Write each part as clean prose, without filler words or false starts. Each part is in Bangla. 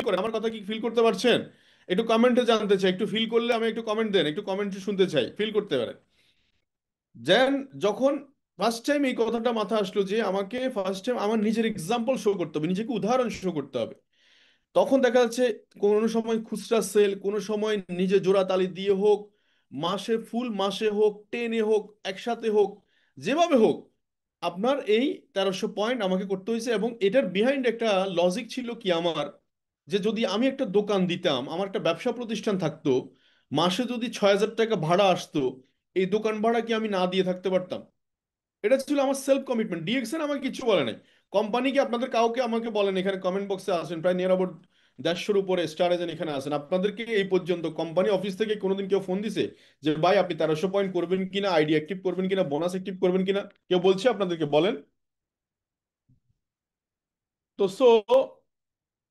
করেন। আমার কথা কি ফিল করতে পারছেন? একটু কমেন্টে জানতে চাই, একটু ফিল করলে আমি একটু কমেন্ট দেন, একটু কমেন্টে শুনতে চাই, ফিল করতে পারেন। দেন যখন ফার্স্ট টাইম এই কথাটা মাথা আসলো যে আমাকে ফার্স্ট টাইম আমার নিজের এক্সাম্পল শো করতে হবে, নিজেকে উদাহরণ শো করতে হবে, তখন দেখা যাচ্ছে কোনো সময় খুচরা সেল, কোনো সময় নিজে জোড়া তালি দিয়ে হোক, মাসে ফুল মাসে হোক, টেনে হোক, একসাথে হোক, যেভাবে হোক আপনার এই 1300 পয়েন্ট আমাকে করতে হয়েছে। এবং এটার বিহাইন্ড একটা লজিক ছিল কি আমার, যে যদি আমি একটা দোকান দিতাম, আমার একটা ব্যবসা প্রতিষ্ঠান থাকতো, মাসে যদি 6000 টাকা ভাড়া আসতো, এই দোকান ভাড়া কি আমি না দিয়ে থাকতে পারতাম? এটা ছিল আমার সেলফ কমিটমেন্ট। ডিএক্সএন আমাকে কিছু বলে নাই, কোম্পানি কি আপনাদের কাউকে আমাকে বলেন, এখানে কমেন্ট বক্সে আসেন প্রায় নিয়ার অ্যাবাউট 150-র উপরে স্টার এজেন্ট এখানে আছেন, আপনাদেরকে এই পর্যন্ত কোম্পানি অফিস থেকে কোনোদিন কেউ ফোন দিছে যে ভাই আপনি 1300 পয়েন্ট করবেন কিনা, আইডি অ্যাক্টিভ করবেন কিনা, বোনাস অ্যাক্টিভ করবেন কিনা? কেউ বলছে আপনাদেরকে? বলেন তো।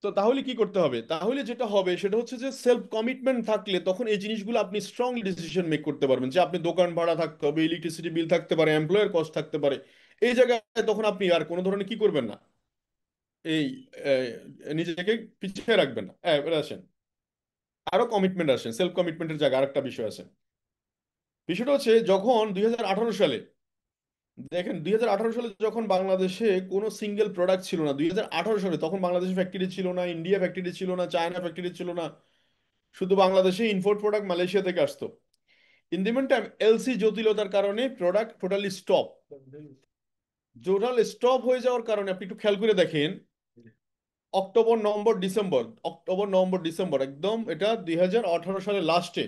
তো তাহলে কি করতে হবে? তাহলে যেটা হবে সেটা হচ্ছে যে সেলফ কমিটমেন্ট থাকলে তখন এই জিনিসগুলো আপনি স্ট্রংলি ডিসিশন মেক করতে পারবেন, যে আপনি দোকান ভাড়া থাকতে হবে, ইলেকট্রিসিটি বিল থাকতে পারে, এমপ্লয়ের কস্ট থাকতে পারে। এই জায়গায় তখন আপনি আর কোনো ধরনের কি করবেন না, এই নিজেকে পিছিয়ে রাখবেন না। এবার আসেন, আরো কমিটমেন্ট আসেন, সেলফ কমিটমেন্টের জায়গায় আরেকটা বিষয় আছে। বিষয়টা হচ্ছে যখন 2018 সালে, দেখেন 2018 সালে যখন বাংলাদেশে কোনো সিঙ্গেল প্রোডাক্ট ছিল না, 2018 সালে তখন বাংলাদেশে ফ্যাক্টরি ছিল না, ইন্ডিয়া ফ্যাক্টরি ছিল না, চায়না ফ্যাক্টরি ছিল না, শুধু বাংলাদেশে ইম্পোর্ট প্রোডাক্ট মালয়েশিয়া থেকে আসতো। In the meantime LC জটিলতার কারণে product totally stop, total stop হয়ে যাওয়ার কারণে আপনি একটু খেয়াল করে দেখেন, অক্টোবর নভেম্বর ডিসেম্বর একদম এটা 2018 সালের লাস্টে,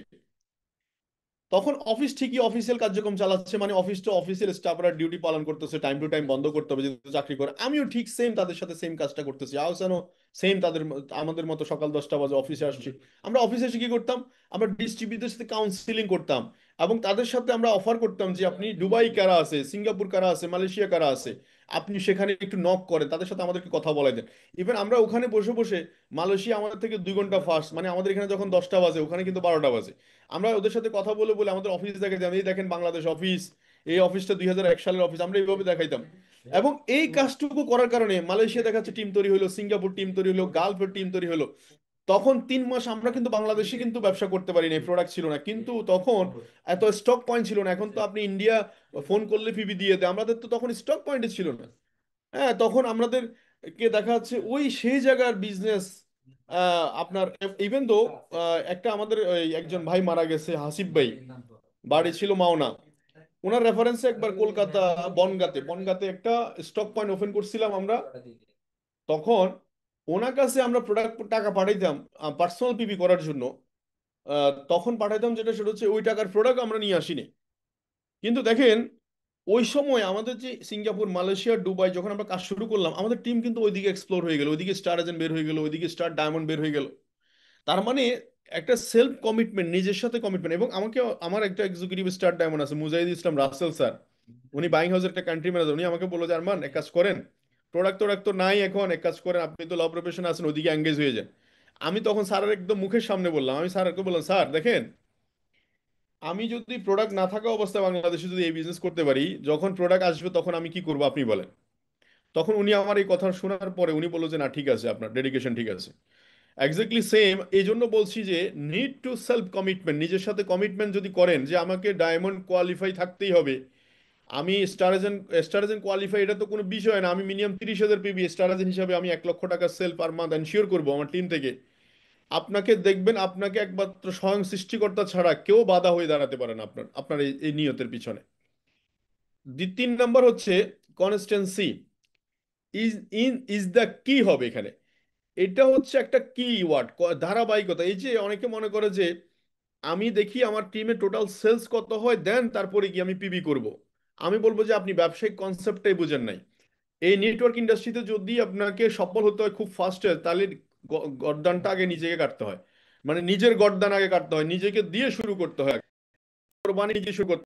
তখন অফিস ঠিকই অফিসিয়াল কার্যক্রম চালাচ্ছে, মানে অফিস টু অফিসিয়াল স্টাফরা ডিউটি পালন করতেছে, টাইম টু টাইম বন্ধ করতে হবে যেহেতু চাকরি করে, আমিও ঠিক সেম তাদের সাথে সেম কাজটা করতেছি, আহসানও সেম তাদের আমাদের মতো সকাল 10টা বাজে অফিসে আসছি। আমরা অফিসে এসে কি করতাম, আমরা ডিস্ট্রিবিউটরদের সাথে কাউন্সিলিং করতাম, এবং তাদের সাথে আমরা অফার করতাম যে আপনি দুবাই কারা আছে, সিঙ্গাপুর কারা আছে, মালয়েশিয়া কারা আছে, আপনি সেখানে একটু নক করেন, তাদের সাথে আমাদেরকে কথা বলাই দেন। ইভেন আমরা ওখানে বসে বসে, মালয়েশিয়া আমাদের থেকে 2 ঘন্টা ফাস্ট, মানে আমাদের এখানে যখন 10টা বাজে ওখানে কিন্তু 12টা বাজে, আমরা ওদের সাথে কথা বলে বলে আমাদের অফিস দেখে যান, এই দেখেন বাংলাদেশ অফিস, এই অফিসটা 2001 সালের অফিস, আমরা এইভাবে দেখাইতাম। এবং এই কাজটুকু করার কারণে মালয়েশিয়া দেখাচ্ছে টিম তৈরি হলো, সিঙ্গাপুর টিম তৈরি হলো, গালফের টিম তৈরি হলো। তখন 3 মাস আমরা কিন্তু বাংলাদেশে কিন্তু ব্যবসা করতে পারি না, প্রোডাক্ট ছিল না, কিন্তু তখন এত স্টক পয়েন্ট ছিল না। এখন তো আপনি ইন্ডিয়া ফোন করলে পিবি দিয়ে দেয়, আমাদের তো তখন স্টক পয়েন্টে ছিল না। হ্যাঁ, তখন আমাদের কে দেখা যাচ্ছে ওই সেই জায়গার বিজনেস আপনার, ইভেন তো একটা আমাদের একজন ভাই মারা গেছে, হাসিব ভাই, বাড়ি ছিল মাওনা, ওনার রেফারেন্সে একবার কলকাতা বনগাঁতে বনগাঁতে একটা স্টক পয়েন্ট ওপেন করছিলাম আমরা। তখন ওনার কাছে আমরা প্রোডাক্ট টাকা পাঠাইতাম পার্সোনাল পিপি করার জন্য, তখন পাঠাইতাম, যেটা সেটা হচ্ছে ওই টাকার প্রোডাক্ট আমরা নিয়ে আসিনি। কিন্তু দেখেন ওই সময় আমাদের যে সিঙ্গাপুর, মালয়েশিয়া, দুবাই যখন আমরা কাজ শুরু করলাম, আমাদের টিম কিন্তু ওইদিকে এক্সপ্লোর হয়ে গেল, ওইদিকে স্টার এজেন্ট বের হয়ে গেল, ওইদিকে স্টার ডায়মন্ড বের হয়ে গেল। তার মানে একটা সেলফ কমিটমেন্ট, নিজের সাথে কমিটমেন্ট। এবং আমাকে, আমার একটা এক্সিকিউটিভ স্টার ডায়মন্ড আছে, মুজাহিদ ইসলাম রাসেল স্যার, উনি বাইং হাউসের একটা কান্ট্রি ম্যানেজার, উনি আমাকে বললো যে আরমান এক কাজ করেন, প্রোডাক্ট তো নাই এখন, এক কাজ করেন আপনি তো ল প্রফেশনে আছেন, ওইদিকে এঙ্গেজ হয়ে যান। আমি তখন স্যারের একদম মুখের সামনে বললাম, আমি স্যারকে বললাম স্যার দেখেন, আমি যদি প্রোডাক্ট না থাকা অবস্থায় বাংলাদেশে যদি এই বিজনেস করতে পারি, যখন প্রোডাক্ট আসবে তখন আমি কি করবো আপনি বলেন? তখন উনি আমার এই কথা শোনার পরে উনি বললো যে না ঠিক আছে, আপনার ডেডিকেশন ঠিক আছে। এক্স্যাক্টলি সেম, এই জন্য বলছি যে নিড টু সেলফ কমিটমেন্ট, নিজের সাথে কমিটমেন্ট যদি করেন যে আমাকে ডায়মন্ড কোয়ালিফাই থাকতেই হবে, আমি স্টার এজেন্ট কোয়ালিফাই, এটা তো কোনো বিষয় না, আমি মিনিমাম 30,000 পিবি স্টার এজেন্ট হিসাবে আমি 1 লক্ষ টাকা সেল পার মান্থ এনশিওর করবো আমার টিম থেকে। আপনাকে দেখবেন, আপনাকে একমাত্র স্বয়ং সৃষ্টিকর্তা ছাড়া কেউ বাধা হয়ে দাঁড়াতে পারে না আপনার আপনার এই নিয়তের পিছনে। 3 নম্বর হচ্ছে কনস্টেন্সি, ইজ ইজ দ্য কি হবে এখানে। এটা হচ্ছে একটা কি ওয়ার্ড, ধারাবাহিকতা। এই যে অনেকে মনে করে যে আমি দেখি আমার টিমে টোটাল সেলস কত হয় দেন তারপরে কি আমি পিবি করব। আমি বলবো যে আপনি ব্যবসায়িক কনসেপ্টটাই বুঝেন নাই। এই নেটওয়ার্ক ইন্ডাস্ট্রিতে যদি আপনাকে সফল হতে হয় খুব ফাস্টে, তাহলে গর্দানটা আগে নিজেকে কাটতে হয়, মানে নিজের গর্দান আগে কাটতে হয়, নিজেকে দিয়ে শুরু করতে হয়, কোরবানি দিয়ে শুরু করতে